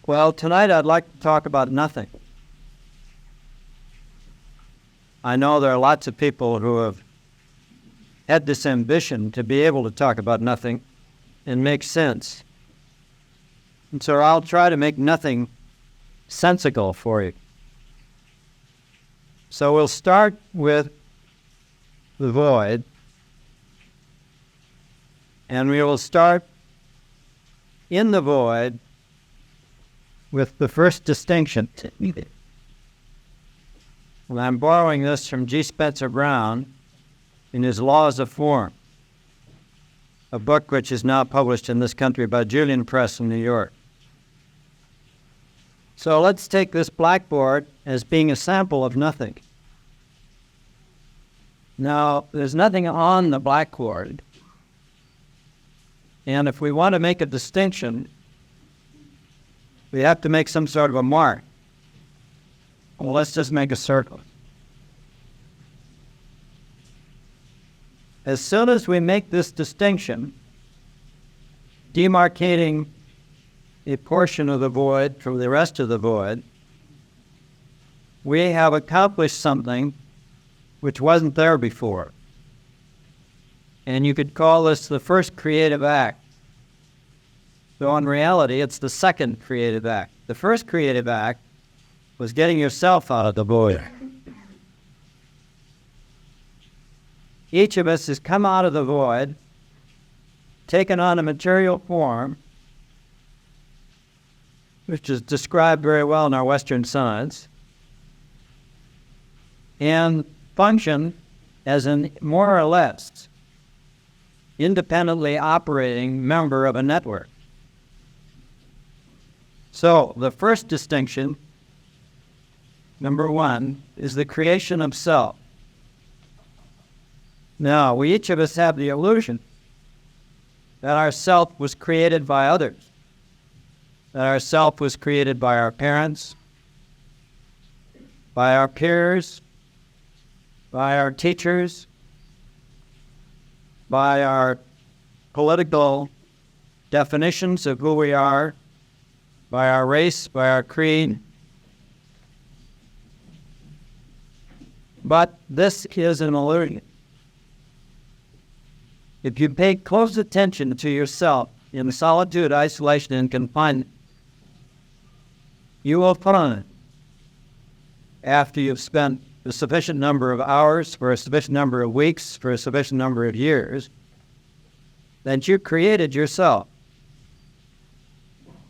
Well, tonight I'd like to talk about nothing. I know there are lots of people who have had this ambition to be able to talk about nothing and make sense. And so I'll try to make nothing sensical for you. So we'll start with the void, and we will start in the void with the first distinction. And I'm borrowing this from G. Spencer Brown in his Laws of Form, a book which is now published in this country by Julian Press in New York. So let's take this blackboard as being a sample of nothing. Now, there's nothing on the blackboard, and if we want to make a distinction, we have to make some sort of a mark. Well, let's just make a circle. As soon as we make this distinction, demarcating a portion of the void from the rest of the void, we have accomplished something which wasn't there before. And you could call this the first creative act. So in reality, it's the second creative act. The first creative act was getting yourself out of the void. Each of us has come out of the void, taken on a material form, which is described very well in our Western science, and function as a more or less independently operating member of a network. So the first distinction, number one, is the creation of self. Now, we each of us have the illusion that our self was created by others, that our self was created by our parents, by our peers, by our teachers, by our political definitions of who we are, by our race, by our creed. But this is an illusion. If you pay close attention to yourself in solitude, isolation, and confinement, you will find, after you've spent a sufficient number of hours, for a sufficient number of weeks, for a sufficient number of years, that you created yourself.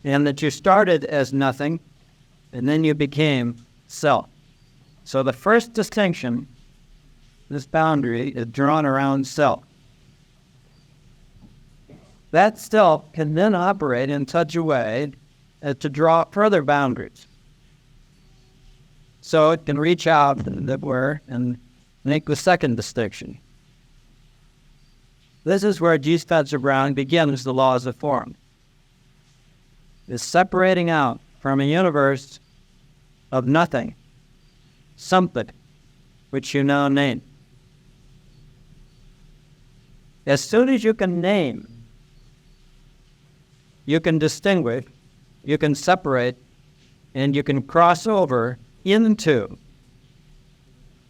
And that you started as nothing, and then you became self. So the first distinction, this boundary, is drawn around self. That self can then operate in such a way as to draw further boundaries. So it can reach out, as it were, and make the second distinction. This is where G. Spencer Brown begins the laws of form. Is separating out from a universe of nothing, something which you now name. As soon as you can name, you can distinguish, you can separate, and you can cross over into.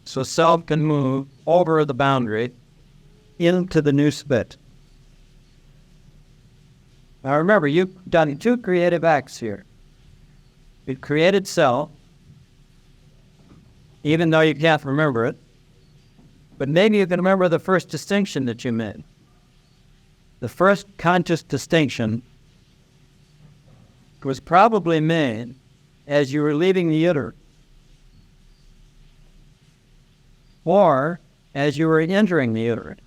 So self can move over the boundary into the new spit. Now remember, you've done two creative acts here. You've created self, even though you can't remember it, but maybe you can remember the first distinction that you made. The first conscious distinction was probably made as you were leaving the uterus, or as you were entering the uterus.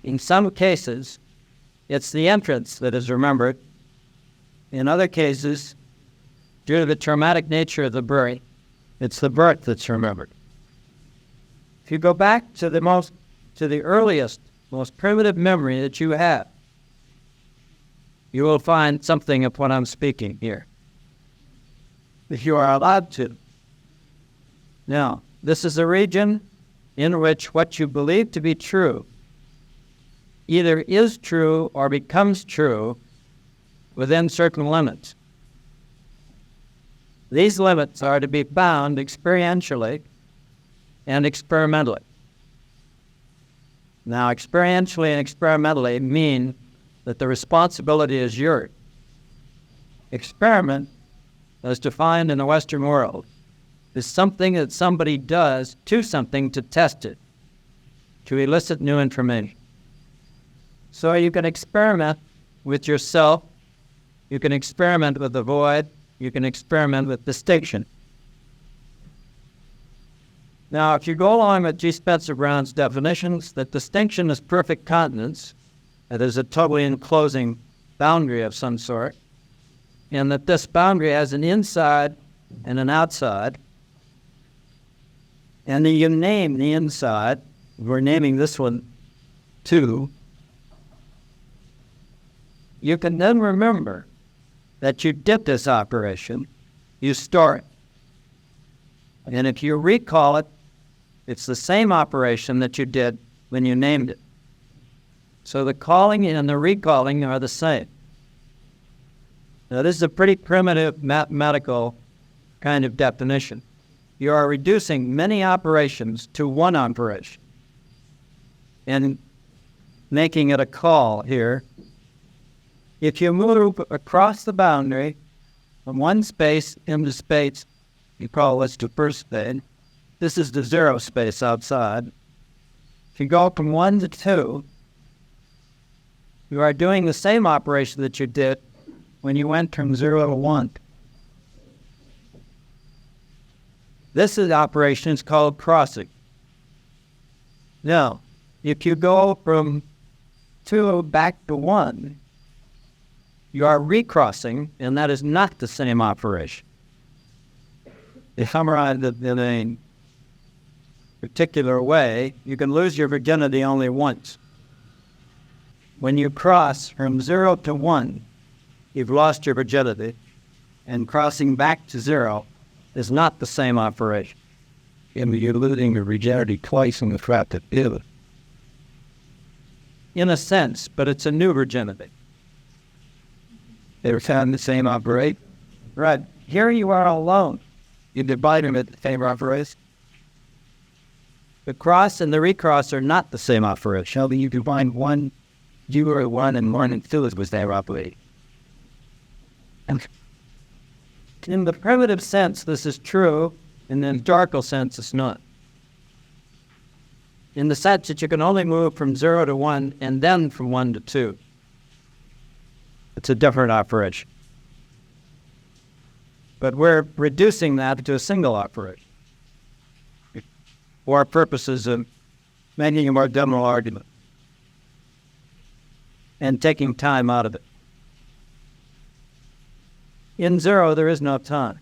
In some cases, it's the entrance that is remembered. In other cases, due to the traumatic nature of the birth, it's the birth that's remembered. If you go back to the earliest, most primitive memory that you have, you will find something of what I'm speaking here, if you are allowed to. Now, this is a region in which what you believe to be true either is true or becomes true within certain limits. These limits are to be found experientially and experimentally. Now, experientially and experimentally mean that the responsibility is yours. Experiment, as defined in the Western world, is something that somebody does to something to test it, to elicit new information. So you can experiment with yourself, you can experiment with the void, you can experiment with distinction. Now, if you go along with G. Spencer Brown's definitions, that distinction is perfect continence, that is a totally enclosing boundary of some sort, and that this boundary has an inside and an outside, and then you name the inside. We're naming this one 2. You can then remember that you did this operation, you store it. And if you recall it, it's the same operation that you did when you named it. So the calling and the recalling are the same. Now, this is a pretty primitive mathematical kind of definition. You are reducing many operations to one operation and making it a call here. If you move across the boundary from one space into space, you call this the first space. This is the 0 space outside. If you go from 1 to 2, you are doing the same operation that you did when you went from 0 to 1. This operation is called crossing. Now, if you go from 2 back to 1, you are recrossing, and that is not the same operation. To summarize it in a particular way, you can lose your virginity only once. When you cross from 0 to 1, you've lost your virginity, and crossing back to 0 is not the same operation. And you're losing your virginity twice in the trap to do it. In a sense, but it's a new virginity. They're found the same operation. Right. Here you are alone. You divide them at the same operation. The cross and the recross are not the same operation. Shelby, you divide 1, 0, 1, and 1 and 2 was their operation. In the primitive sense, this is true. In the historical sense, it's not. In the sense that you can only move from 0 to 1 and then from 1 to 2. It's a different operation. But we're reducing that to a single operation for purposes of making a more general argument and taking time out of it. In 0, there is no time.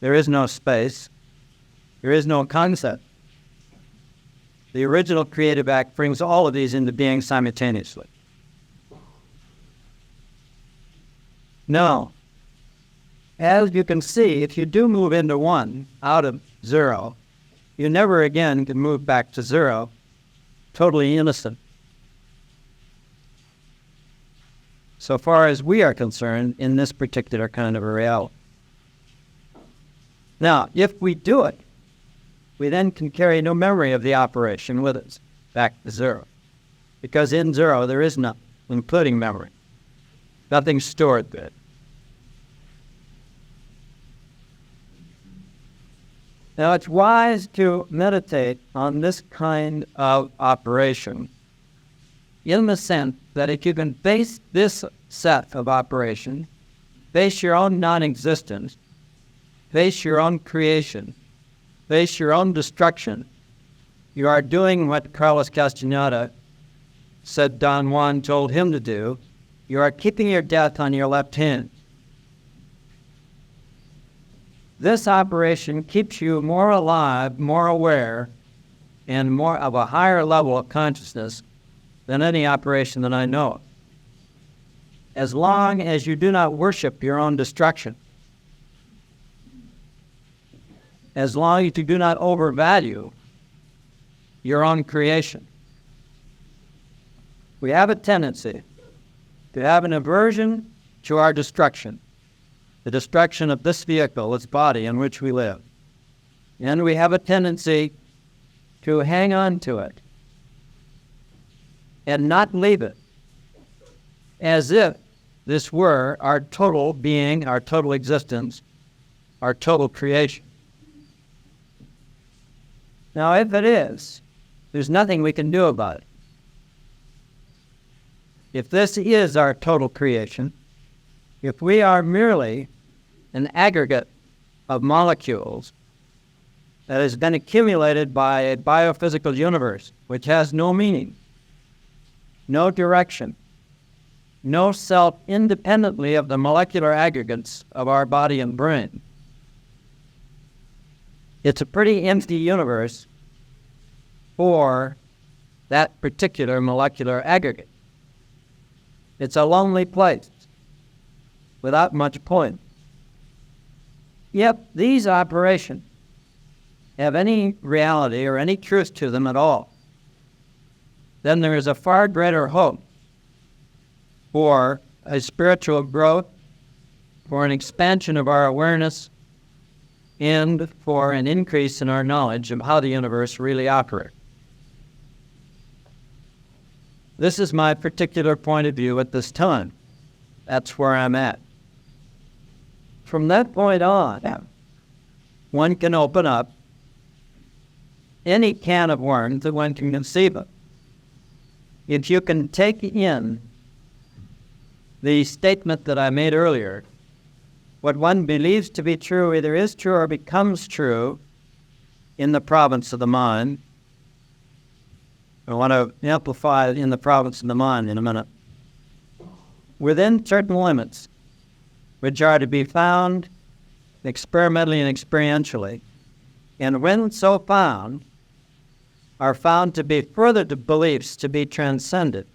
There is no space. There is no concept. The original creative act brings all of these into being simultaneously. Now, as you can see, if you do move into 1 out of 0, you never again can move back to 0, totally innocent. So far as we are concerned in this particular kind of a reality. Now, if we do it, we then can carry no memory of the operation with us back to 0. Because in 0, there is none, including memory. Nothing's stored there. Now, it's wise to meditate on this kind of operation in the sense that if you can face this set of operation, face your own non-existence, face your own creation, face your own destruction, you are doing what Carlos Castaneda said Don Juan told him to do. You are keeping your death on your left hand. This operation keeps you more alive, more aware, and more of a higher level of consciousness than any operation that I know of. As long as you do not worship your own destruction, as long as you do not overvalue your own creation. We have a tendency to have an aversion to our destruction the destruction of this vehicle, this body in which we live. And we have a tendency to hang on to it and not leave it, as if this were our total being, our total existence, our total creation. Now, if it is, there's nothing we can do about it. If this is our total creation, if we are merely an aggregate of molecules that has been accumulated by a biophysical universe which has no meaning, no direction, no self independently of the molecular aggregates of our body and brain, it's a pretty empty universe for that particular molecular aggregate. It's a lonely place without much point. If these operations have any reality or any truth to them at all, then there is a far greater hope for a spiritual growth, for an expansion of our awareness, and for an increase in our knowledge of how the universe really operates. This is my particular point of view at this time. That's where I'm at. From that point on, one can open up any can of worms that one can conceive of. If you can take in the statement that I made earlier, what one believes to be true either is true or becomes true in the province of the mind. I want to amplify in the province of the mind in a minute. Within certain limits, which are to be found experimentally and experientially, and when so found, are found to be further to beliefs to be transcended.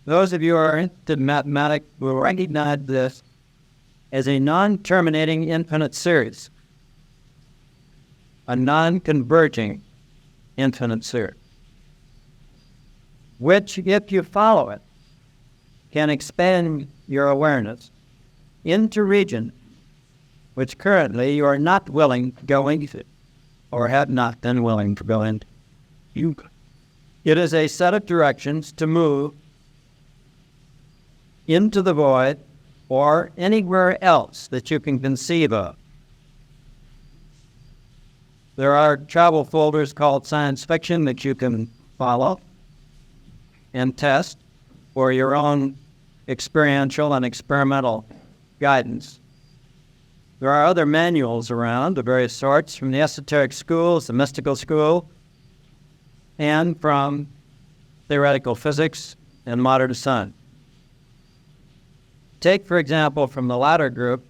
Those of you who are interested in mathematics will recognize this as a non-terminating infinite series, a non-converging infinite series, which, if you follow it, can expand your awareness into region which currently you are not willing to go into, or have not been willing to go into. It is a set of directions to move into the void or anywhere else that you can conceive of. There are travel folders called science fiction that you can follow and test for your own experiential and experimental guidance. There are other manuals around of various sorts from the esoteric schools, the mystical school, and from theoretical physics and modern science. Take, for example, from the latter group,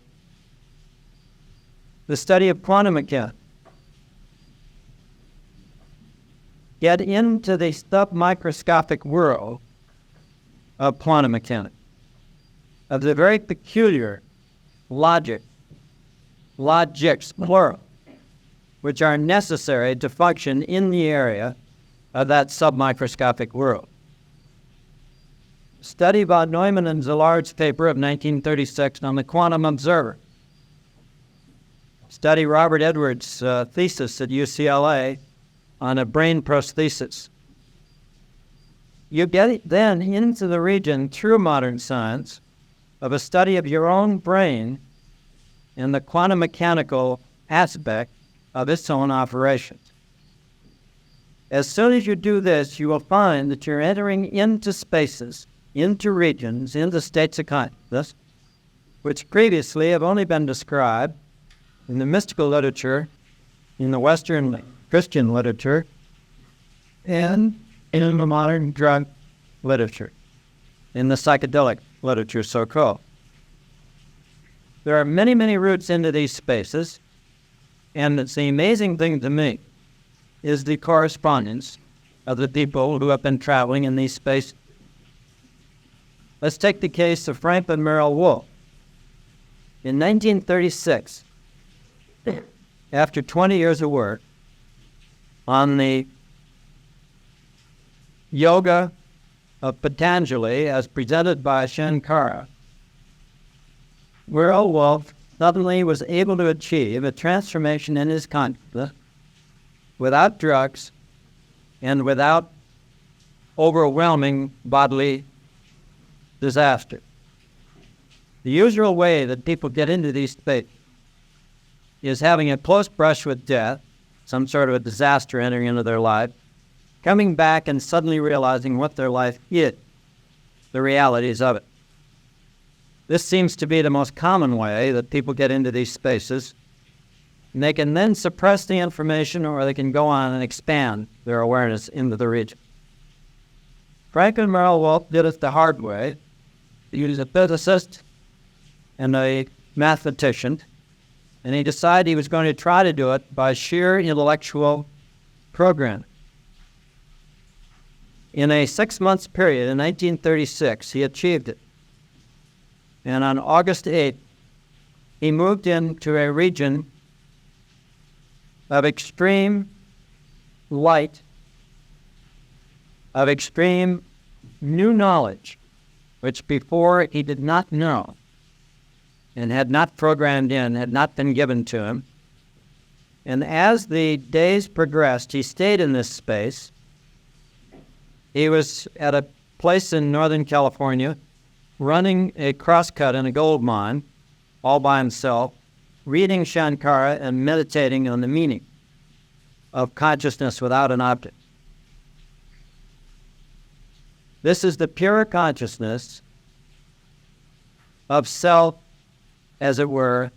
the study of quantum mechanics. Get into the submicroscopic world of quantum mechanics, of the very peculiar logics, plural, which are necessary to function in the area of that submicroscopic world. Study von Neumann and Szilard's paper of 1936 on the quantum observer. Study Robert Edwards' thesis at UCLA on a brain prosthesis. You get then into the region through modern science of a study of your own brain and the quantum mechanical aspect of its own operations. As soon as you do this, you will find that you're entering into spaces, into regions, into states of consciousness, which previously have only been described in the mystical literature, in the Western Christian literature, and in the modern drug literature, in the psychedelic literature, so-called. There are many, many routes into these spaces, and it's the amazing thing to me is the correspondence of the people who have been traveling in these spaces. Let's take the case of Franklin Merrill Wolff. In 1936, after 20 years of work on the yoga of Patanjali as presented by Shankara, Wolf suddenly was able to achieve a transformation in his consciousness without drugs and without overwhelming bodily disaster. The usual way that people get into these states is having a close brush with death, some sort of a disaster entering into their life, coming back and suddenly realizing what their life is, the realities of it. This seems to be the most common way that people get into these spaces. And they can then suppress the information, or they can go on and expand their awareness into the region. Franklin Merrill Wolf did it the hard way. He was a physicist and a mathematician, and he decided he was going to try to do it by sheer intellectual programming. In a 6-month period in 1936, he achieved it. And on August 8th, he moved into a region of extreme light, of extreme new knowledge, which before he did not know and had not programmed in, had not been given to him. And as the days progressed, he stayed in this space. He was at a place in Northern California running a crosscut in a gold mine all by himself, reading Shankara and meditating on the meaning of consciousness without an object. This is the pure consciousness of self, as it were,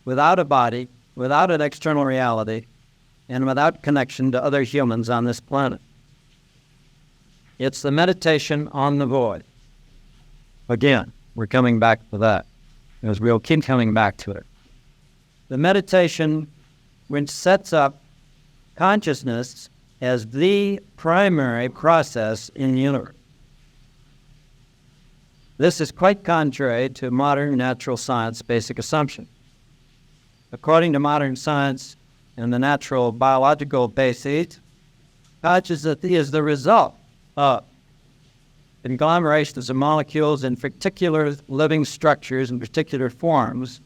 without a body, without an external reality, and without connection to other humans on this planet. It's the meditation on the void. Again, we're coming back to that, because we'll keep coming back to it. The meditation which sets up consciousness as the primary process in the universe. This is quite contrary to modern natural science basic assumption. According to modern science and the natural biological basis, consciousness is the result of conglomerations of molecules in particular living structures in particular forms,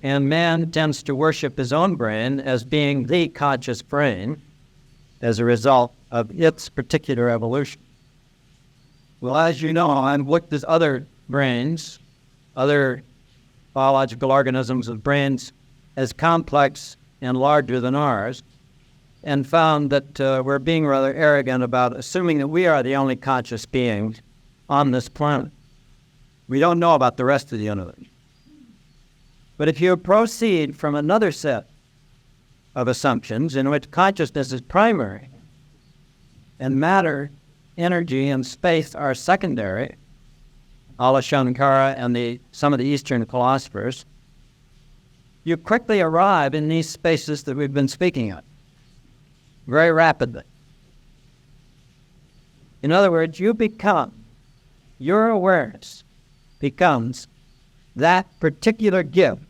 and man tends to worship his own brain as being the conscious brain as a result of its particular evolution. Well, as you know, I've looked at other brains, other biological organisms with brains as complex and larger than ours, and found that we're being rather arrogant about assuming that we are the only conscious beings on this planet. We don't know about the rest of the universe. But if you proceed from another set of assumptions in which consciousness is primary and matter, energy, and space are secondary, a la Shankara and some of the Eastern philosophers, you quickly arrive in these spaces that we've been speaking of very rapidly. In other words, your awareness becomes that particular gift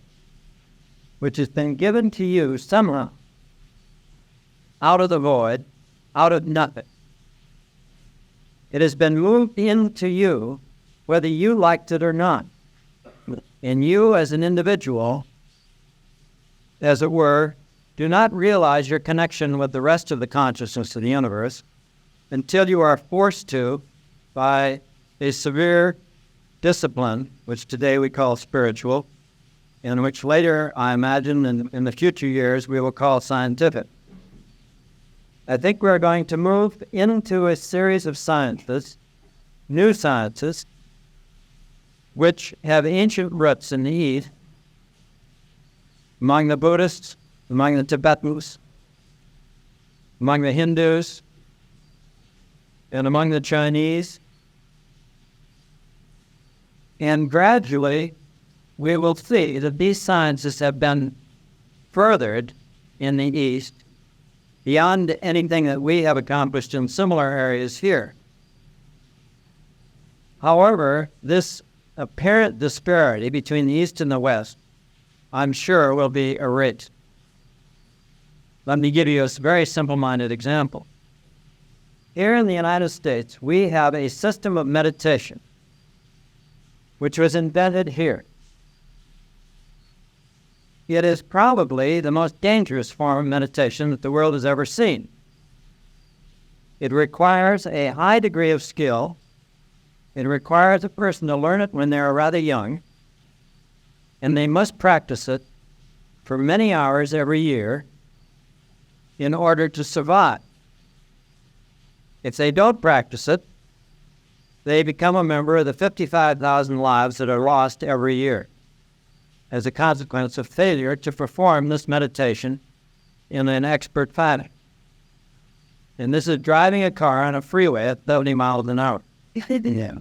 which has been given to you somehow out of the void, out of nothing. It has been moved into you whether you liked it or not. And you as an individual, as it were, do not realize your connection with the rest of the consciousness of the universe until you are forced to by a severe discipline, which today we call spiritual, and which later, I imagine, in the future years, we will call scientific. I think we're going to move into a series of sciences, new sciences, which have ancient roots in the East, among the Buddhists, among the Tibetans, among the Hindus, and among the Chinese. And gradually, we will see that these sciences have been furthered in the East beyond anything that we have accomplished in similar areas here. However, this apparent disparity between the East and the West, I'm sure, will be erased. Let me give you a very simple-minded example. Here in the United States, we have a system of meditation which was invented here. it is probably the most dangerous form of meditation that the world has ever seen. It requires a high degree of skill. It requires a person to learn it when they're rather young, and they must practice it for many hours every year in order to survive. If they don't practice it, they become a member of the 55,000 lives that are lost every year as a consequence of failure to perform this meditation in an expert fashion. And this is driving a car on a freeway at 70 miles an hour. Yeah.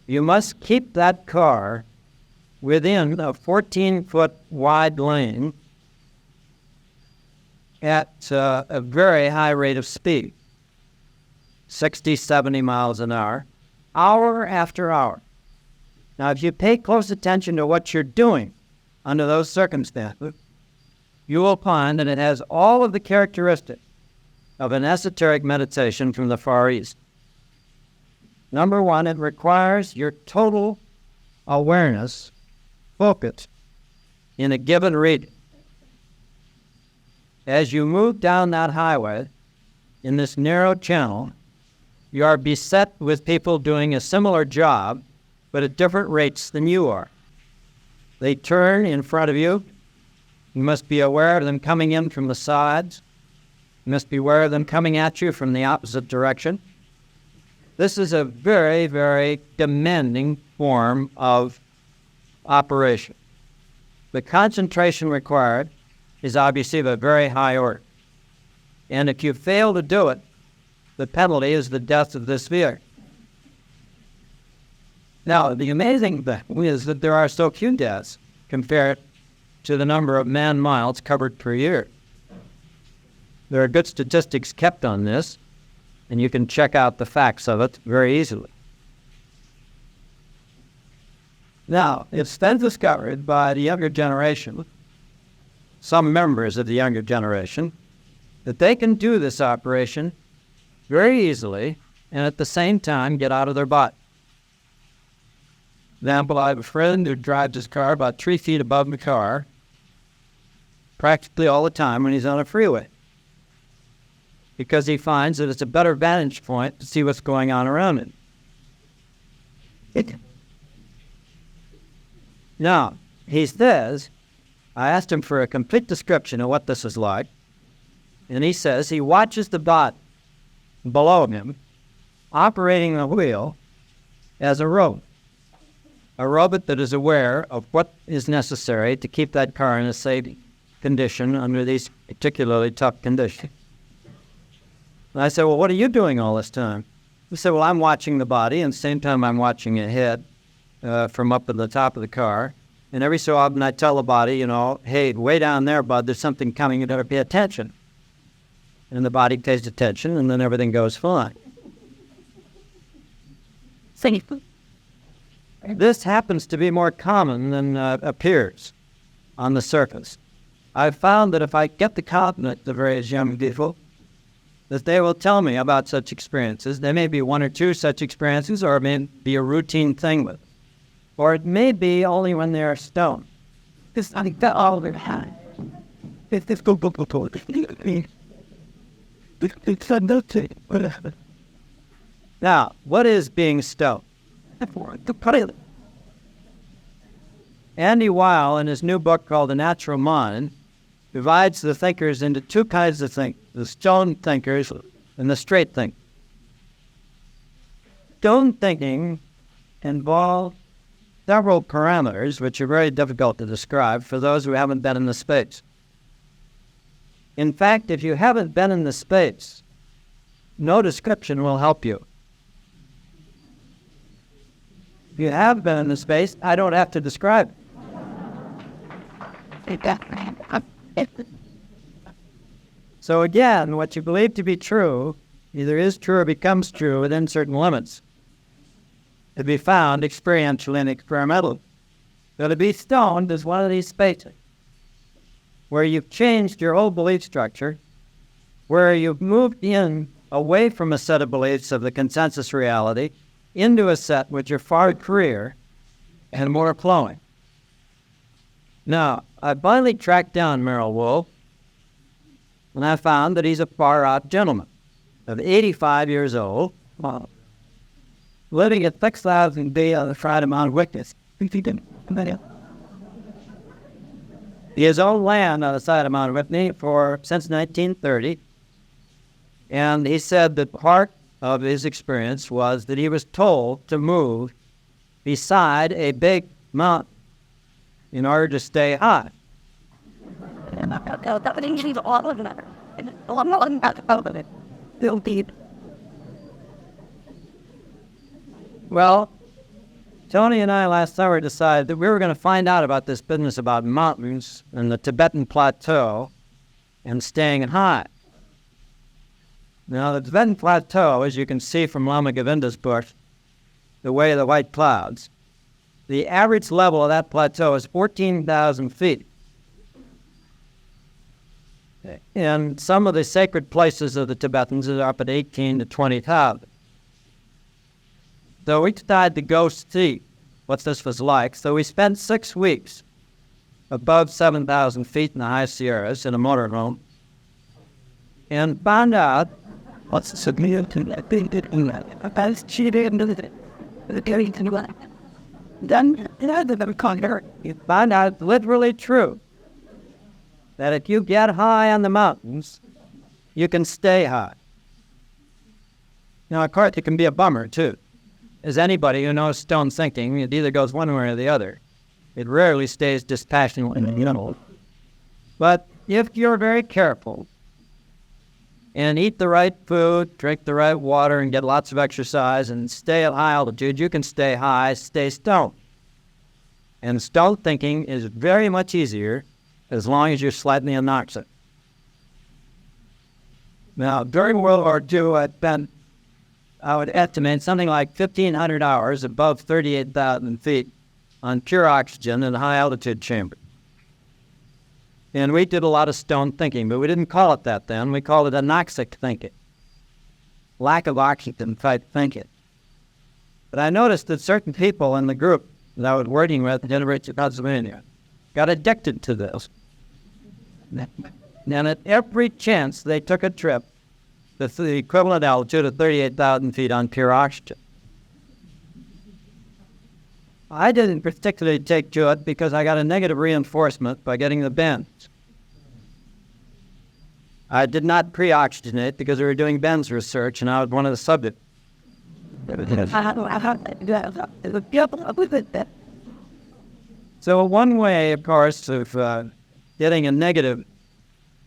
You must keep that car within a 14-foot wide lane at a very high rate of speed, 60, 70 miles an hour, hour after hour. Now, if you pay close attention to what you're doing under those circumstances, you will find that it has all of the characteristics of an esoteric meditation from the Far East. Number one, it requires your total awareness, focus, in a given region. As you move down that highway in this narrow channel, you are beset with people doing a similar job, but at different rates than you are. They turn in front of you. You must be aware of them coming in from the sides. You must be aware of them coming at you from the opposite direction. This is a very, very demanding form of operation. The concentration required is obviously of a very high order. And if you fail to do it, the penalty is the death of this vehicle. Now, the amazing thing is that there are so few deaths compared to the number of man-miles covered per year. There are good statistics kept on this, and you can check out the facts of it very easily. Now, it's been discovered by the younger generation, some members of the younger generation, that they can do this operation very easily and at the same time get out of their body. For example, I have a friend who drives his car about 3 feet above the car practically all the time when he's on a freeway, because he finds that it's a better vantage point to see what's going on around him. Now, he says, I asked him for a complete description of what this is like, and he says he watches the bot below him operating the wheel as a robot that is aware of what is necessary to keep that car in a safe condition under these particularly tough conditions. And I said, well, what are you doing all this time? He said, well, I'm watching the body, and at the same time I'm watching it head from up at the top of the car. And every so often I tell the body, hey, way down there, bud, there's something coming, you better pay attention. And the body pays attention, and then everything goes fine. This happens to be more common than appears on the surface. I've found that if I get the confidence of various young people, that they will tell me about such experiences. There may be one or two such experiences, or it may be a routine thing with them. Or it may be only when they are stoned. This I think that all of it had. Now, what is being stoned? Andy Weil, in his new book called The Natural Mind, divides the thinkers into two kinds of thinkers, the stoned thinkers and the straight thinkers. Stoned thinking involves several parameters which are very difficult to describe for those who haven't been in the space. In fact, if you haven't been in the space, no description will help you. If you have been in the space, I don't have to describe it. So again, what you believe to be true either is true or becomes true within certain limits. To be found experientially and experimentally. So to be stoned is one of these spaces where you've changed your old belief structure, where you've moved in away from a set of beliefs of the consensus reality into a set which are far clearer and more flowing. Now, I finally tracked down Merrill Wolf, and I found that he's a far-out gentleman of 85 years old, living at 6,000 feet on the side of Mount Witness. He has owned land on the side of Mount Whitney since 1930, and he said that part of his experience was that he was told to move beside a big mountain in order to stay high. Well, Tony and I last summer decided that we were going to find out about this business about mountains and the Tibetan Plateau and staying high. Now, the Tibetan Plateau, as you can see from Lama Govinda's book, The Way of the White Clouds, the average level of that plateau is 14,000 feet. And some of the sacred places of the Tibetans are up at 18 to 20,000. So we decided to go see what this was like. So we spent 6 weeks above 7,000 feet in the high Sierras in a motorhome and found out what's significant. Then you find out literally true that if you get high on the mountains, you can stay high. Now, of course, it can be a bummer, too. As anybody who knows stone thinking, it either goes one way or the other. It rarely stays dispassionately neutral. But if you're very careful and eat the right food, drink the right water, and get lots of exercise and stay at high altitude, you can stay high, stay stoned. And stone thinking is very much easier as long as you're slightly anoxic. Now, during World War II, I would estimate something like 1,500 hours above 38,000 feet on pure oxygen in a high-altitude chamber. And we did a lot of stone thinking, but we didn't call it that then. We called it anoxic thinking. Lack of oxygen type thinking. But I noticed that certain people in the group that I was working with in the University of Pennsylvania got addicted to this. And at every chance they took a trip, the equivalent altitude of 38,000 feet on pure oxygen. I didn't particularly take to it because I got a negative reinforcement by getting the bends. I did not pre-oxygenate because we were doing bends research and I was one of the subjects. So one way, of course, of getting a negative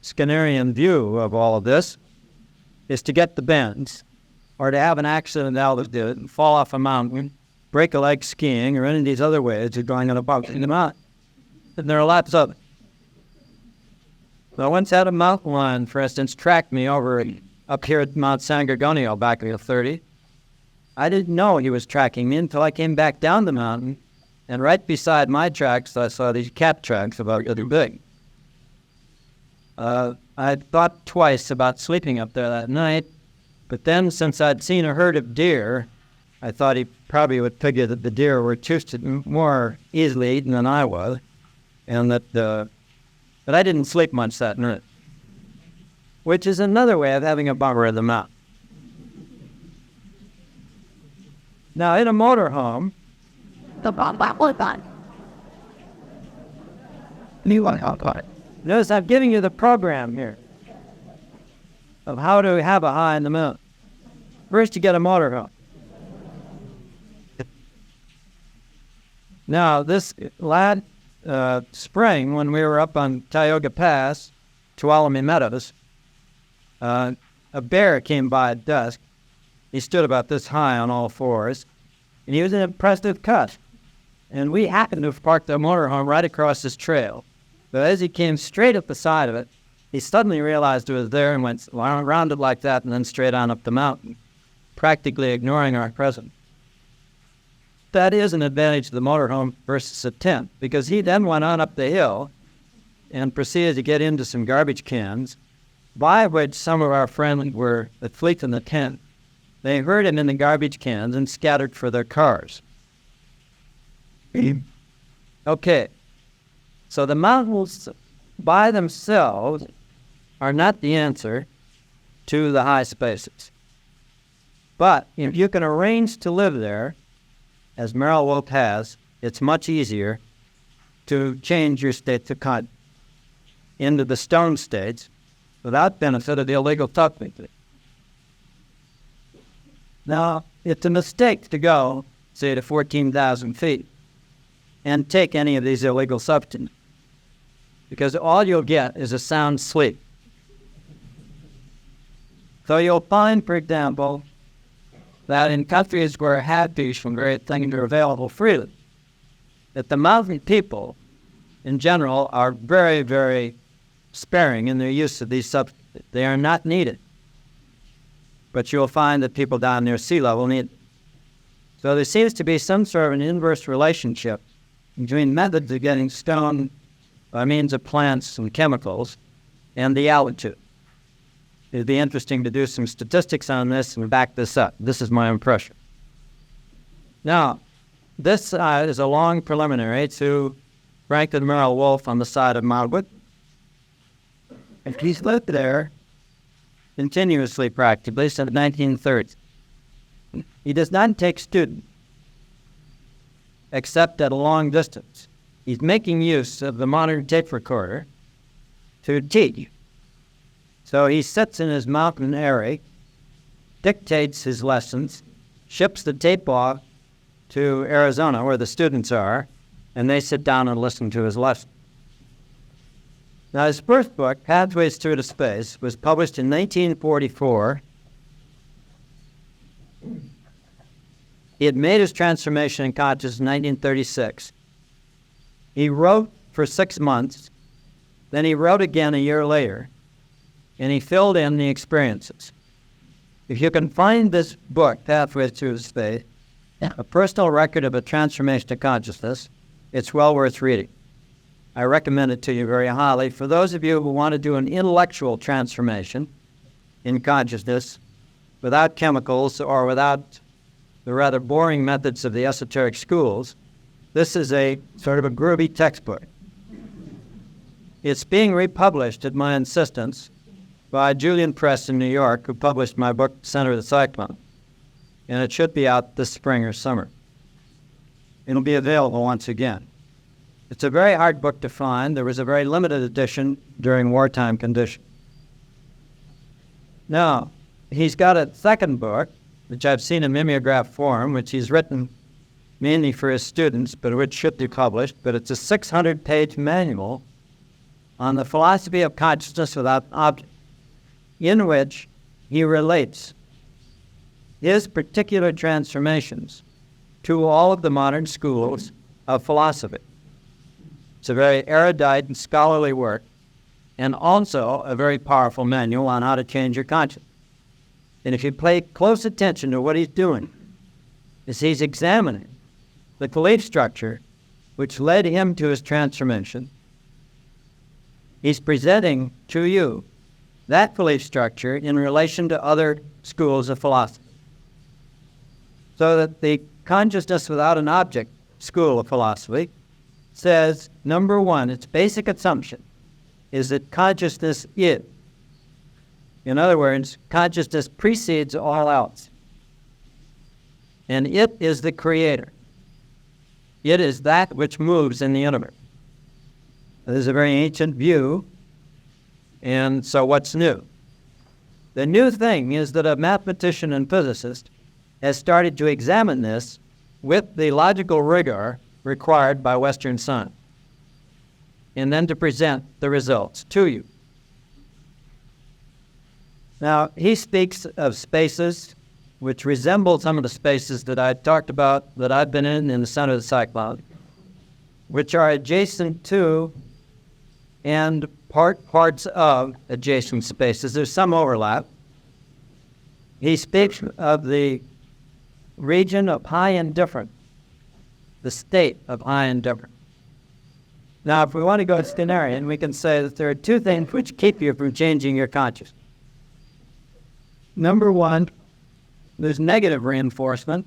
Skinnerian view of all of this is to get the bends, or to have an accident at altitude and fall off a mountain, break a leg skiing, or any of these other ways of going on a bump in the mountain. And there are lots of them. I once had a mountain lion, for instance, track me up here at Mount San Gorgonio back in the 30s. I didn't know he was tracking me until I came back down the mountain, and right beside my tracks, I saw these cat tracks about really big. I thought twice about sleeping up there that night, but then since I'd seen a herd of deer, I thought he probably would figure that the deer were more easily eaten than I was, and but I didn't sleep much that night, which is another way of having a bummer of the mountain. Now, in a motorhome, notice I'm giving you the program here of how to have a high in the mountain. First, you get a motorhome. Now, this last spring, when we were up on Tioga Pass, Tuolumne Meadows, a bear came by at dusk. He stood about this high on all fours, and he was an impressive cut. And we happened to have parked the motorhome right across this trail. But as he came straight up the side of it, he suddenly realized it was there and went around it like that and then straight on up the mountain, practically ignoring our presence. That is an advantage of the motorhome versus a tent, because he then went on up the hill and proceeded to get into some garbage cans, by which some of our friends were asleep in the tent. They heard him in the garbage cans and scattered for their cars. Okay. So the mountains by themselves are not the answer to the high spaces. But if you can arrange to live there, as Merrill Wolf has, it's much easier to change your state to cut into the stone states without benefit of the illegal technique. Now, it's a mistake to go, say, to 14,000 feet and take any of these illegal substances, because all you'll get is a sound sleep. So you'll find, for example, that in countries where hadfish and various things are available freely, that the mountain people, in general, are very, very sparing in their use of these substances. They are not needed. But you'll find that people down near sea level need it. So there seems to be some sort of an inverse relationship between methods of getting stone by means of plants and chemicals and the altitude. It'd be interesting to do some statistics on this and back this up. This is my impression. Now, this is a long preliminary to Franklin Merrill Wolf on the side of Mount Whitman. And he's lived there continuously, practically, since 1930. He does not take students, except at a long distance. He's making use of the modern tape recorder to teach. So he sits in his mountain eyrie, dictates his lessons, ships the tape off to Arizona, where the students are, and they sit down and listen to his lesson. Now, his first book, Pathways Through to Space, was published in 1944. He had made his transformation in consciousness in 1936. He wrote for 6 months, then he wrote again a year later, and he filled in the experiences. If you can find this book, Pathways Through to Space, a personal record of a transformation to consciousness, it's well worth reading. I recommend it to you very highly. For those of you who want to do an intellectual transformation in consciousness without chemicals or without the rather boring methods of the esoteric schools, this is a sort of a groovy textbook. It's being republished at my insistence by Julian Press in New York, who published my book, Center of the Cyclone. And it should be out this spring or summer. It'll be available once again. It's a very hard book to find. There was a very limited edition during wartime conditions. Now, he's got a second book, which I've seen in mimeograph form, which he's written mainly for his students, but which should be published. But it's a 600-page manual on the philosophy of consciousness without object, in which he relates his particular transformations to all of the modern schools of philosophy. It's a very erudite and scholarly work, and also a very powerful manual on how to change your conscience. And if you pay close attention to what he's doing, is he's examining the belief structure which led him to his transformation. He's presenting to you that belief structure in relation to other schools of philosophy. So that the consciousness without an object school of philosophy says, number one, its basic assumption is that consciousness is. In other words, consciousness precedes all else. And it is the creator. It is that which moves in the universe. This is a very ancient view, and so what's new? The new thing is that a mathematician and physicist has started to examine this with the logical rigor required by Western science, and then to present the results to you. Now, he speaks of spaces which resemble some of the spaces that I talked about, that I've been in the center of the cyclone, which are adjacent to and parts of adjacent spaces. There's some overlap. He speaks of the region of high indifference, the state of high indifference. Now, if we want to go Skinnerian, we can say that there are two things which keep you from changing your consciousness. Number one, there's negative reinforcement.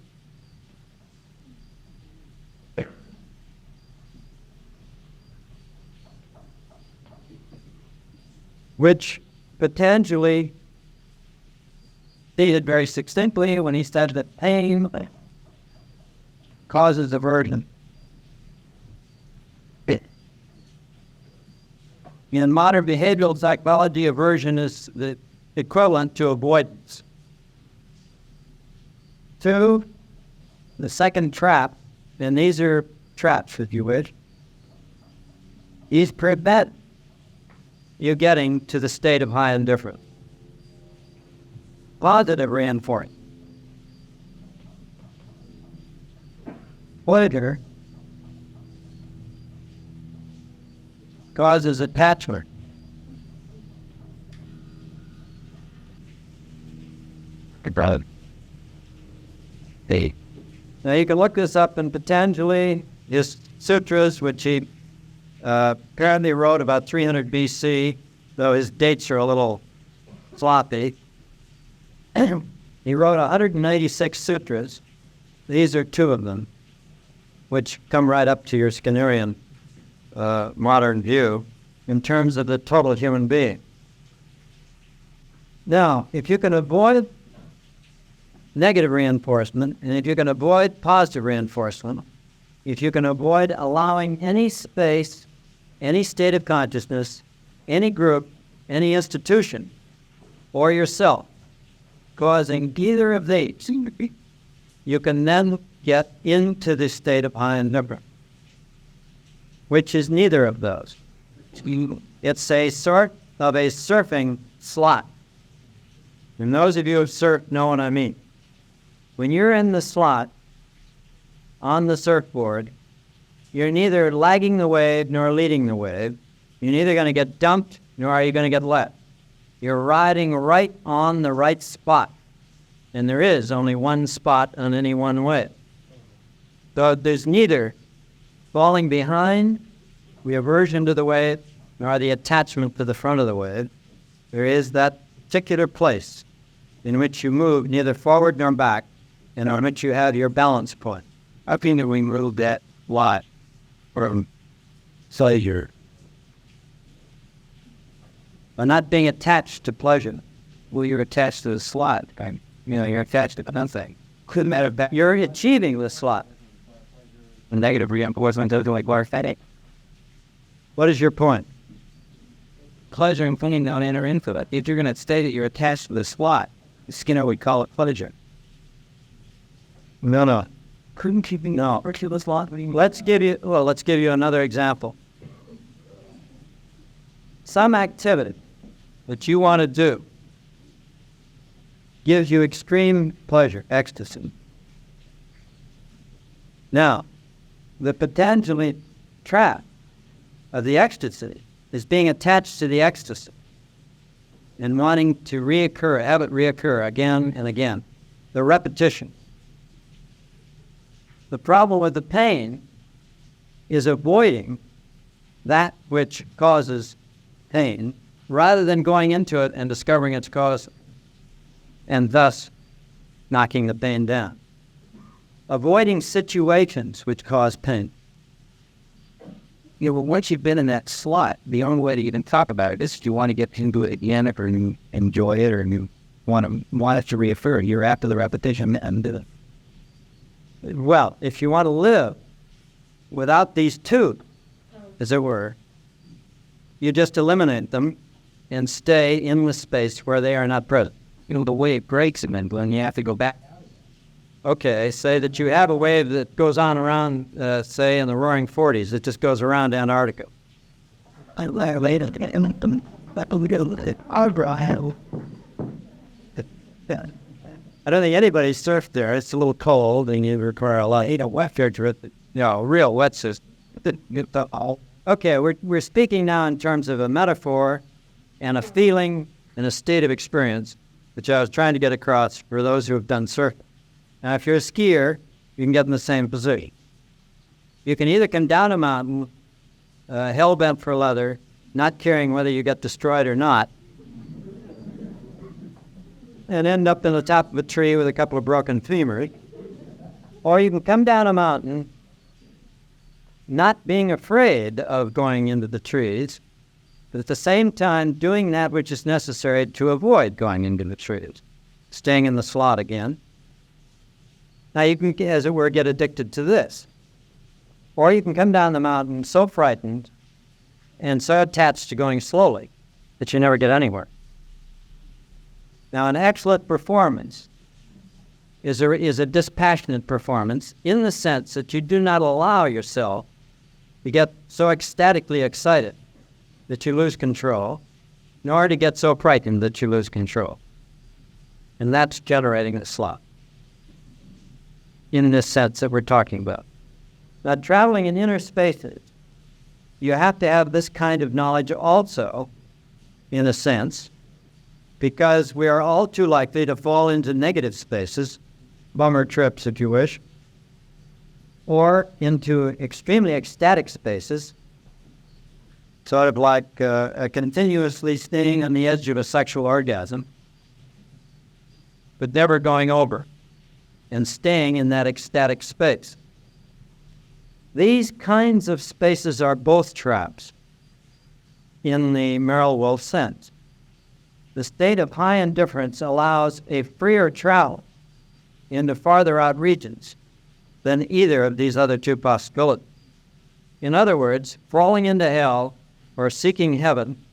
which potentially stated very succinctly when he said that pain causes aversion. In modern behavioral psychology, aversion is the equivalent to avoidance. 2, the second trap, and these are traps, if you wish, is prevent you getting to the state of high indifference. Positive reinforcement. Pleasure causes attachment. Brother. Hey. Now you can look this up in Patanjali, his sutras, which he apparently wrote about 300 BC, though his dates are a little sloppy. He wrote 196 sutras. These are 2 of them, which come right up to your Skinnerian modern view in terms of the total human being. Now, if you can avoid negative reinforcement, and if you can avoid positive reinforcement, if you can avoid allowing any space, any state of consciousness, any group, any institution, or yourself, causing either of these, you can then get into the state of high indifference, which is neither of those. It's a sort of a surfing slot. And those of you who have surfed know what I mean. When you're in the slot on the surfboard, you're neither lagging the wave nor leading the wave. You're neither going to get dumped nor are you going to get left. You're riding right on the right spot. And there is only one spot on any one wave. So there's neither falling behind, the aversion to the wave, nor the attachment to the front of the wave. There is that particular place in which you move neither forward nor back, and on which you have your balance point. I think that we move that lot from pleasure. By not being attached to pleasure. Well, you're attached to the slot. Right? You're attached to nothing. Couldn't matter back. You're achieving the slot. The negative reinforcement doesn't like warfare. What is your point? Pleasure and pain don't enter into it. If you're going to state that you're attached to the slot, Skinner would call it pleasure. No. Couldn't keeping No. or to the slot. Let's give you another example. Some activity that you want to do gives you extreme pleasure, ecstasy. Now, the Patanjali trap of the ecstasy is being attached to the ecstasy and wanting to have it reoccur again and again. The repetition. The problem with the pain is avoiding that which causes pain rather than going into it and discovering its cause and thus knocking the pain down. Avoiding situations which cause pain. Once you've been in that slot, the only way to even talk about it is if you want to get into it again, or you enjoy it, or you want it to reoccur. You're after the repetition and well, if you want to live without these 2, as it were, you just eliminate them and stay in the space where they are not present. the wave breaks and then you have to go back. Okay, say that you have a wave that goes on around, say, in the Roaring Forties. It just goes around Antarctica. I don't think anybody surfed there. It's a little cold and you require a lot of wet characteristic. Real wet system. Okay, we're speaking now in terms of a metaphor and a feeling and a state of experience, which I was trying to get across for those who have done surfing. Now, if you're a skier, you can get in the same position. You can either come down a mountain, hell-bent for leather, not caring whether you get destroyed or not, and end up in the top of a tree with a couple of broken femurs, or you can come down a mountain, not being afraid of going into the trees, but at the same time doing that which is necessary to avoid going into the trees, staying in the slot again. Now you can, as it were, get addicted to this. Or you can come down the mountain so frightened and so attached to going slowly that you never get anywhere. Now, an excellent performance is a dispassionate performance in the sense that you do not allow yourself to get so ecstatically excited that you lose control, nor to get so frightened that you lose control. And that's generating the slot in this sense that we're talking about. Now, traveling in inner spaces, you have to have this kind of knowledge also, in a sense, because we are all too likely to fall into negative spaces, bummer trips if you wish, or into extremely ecstatic spaces, sort of like continuously staying on the edge of a sexual orgasm, but never going over and staying in that ecstatic space. These kinds of spaces are both traps in the Merrill Wolf sense. The state of high indifference allows a freer travel into farther out regions than either of these other two possibilities. In other words, falling into hell or seeking heaven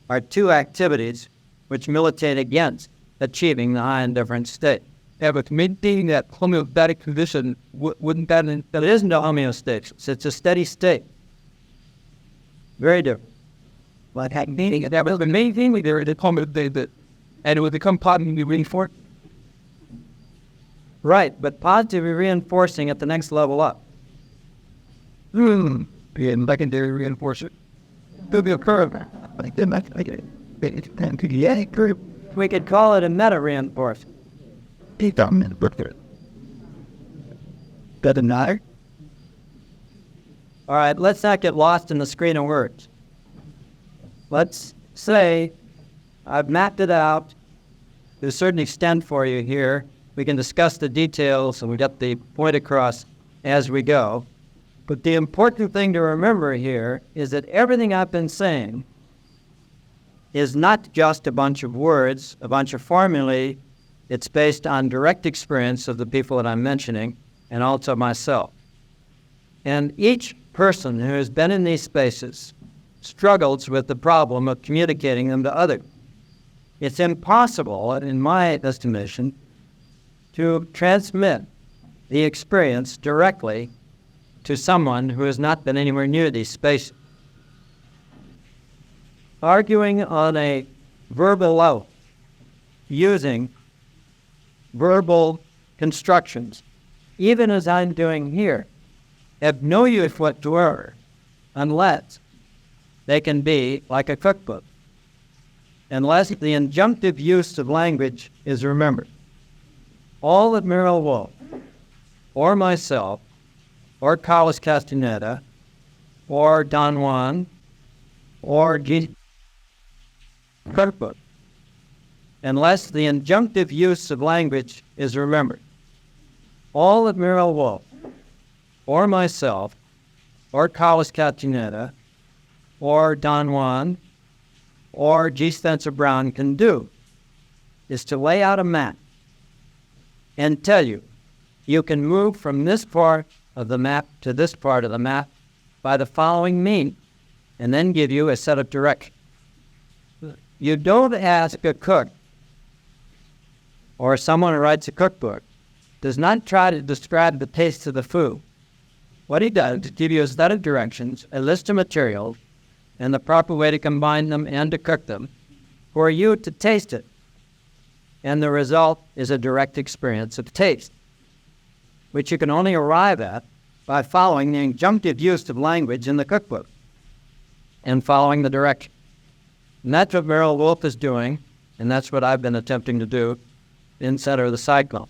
are two activities which militate against achieving the high indifference state. Yeah, but maintaining that homeostatic condition, wouldn't that... That isn't a homeostasis. It's a steady state. Very different. Like maintaining it. That was the main thing there, and it would become positively reinforced. Right, but positively reinforcing at the next level up. And secondary reinforcement. There'll be a curve. We could call it a meta-reinforcement. Doesn't matter. All right, let's not get lost in the screen of words. Let's say I've mapped it out to a certain extent for you here. We can discuss the details and we get the point across as we go. But the important thing to remember here is that everything I've been saying is not just a bunch of words, a bunch of formulae. It's based on direct experience of the people that I'm mentioning and also myself. And each person who has been in these spaces struggles with the problem of communicating them to others. It's impossible, in my estimation, to transmit the experience directly to someone who has not been anywhere near these spaces. Arguing on a verbal level, using verbal constructions, even as I'm doing here, have no use whatsoever unless they can be like a cookbook, unless the injunctive use of language is remembered. All that Merrill Wolf, or myself, or Carlos Castaneda, or Don Juan, or cookbook, unless the injunctive use of language is remembered. All that Merrill Wolf, or myself, or Carlos Castaneda, or Don Juan, or G. Spencer Brown can do is to lay out a map and tell you, you can move from this part of the map to this part of the map by the following means, and then give you a set of directions. You don't ask a cook or someone who writes a cookbook, does not try to describe the taste of the food. What he does is give you a set of directions, a list of materials, and the proper way to combine them and to cook them for you to taste it. And the result is a direct experience of taste, which you can only arrive at by following the injunctive use of language in the cookbook and following the direction. And that's what Merrill Wolf is doing, and that's what I've been attempting to do in Center of the Cyclone.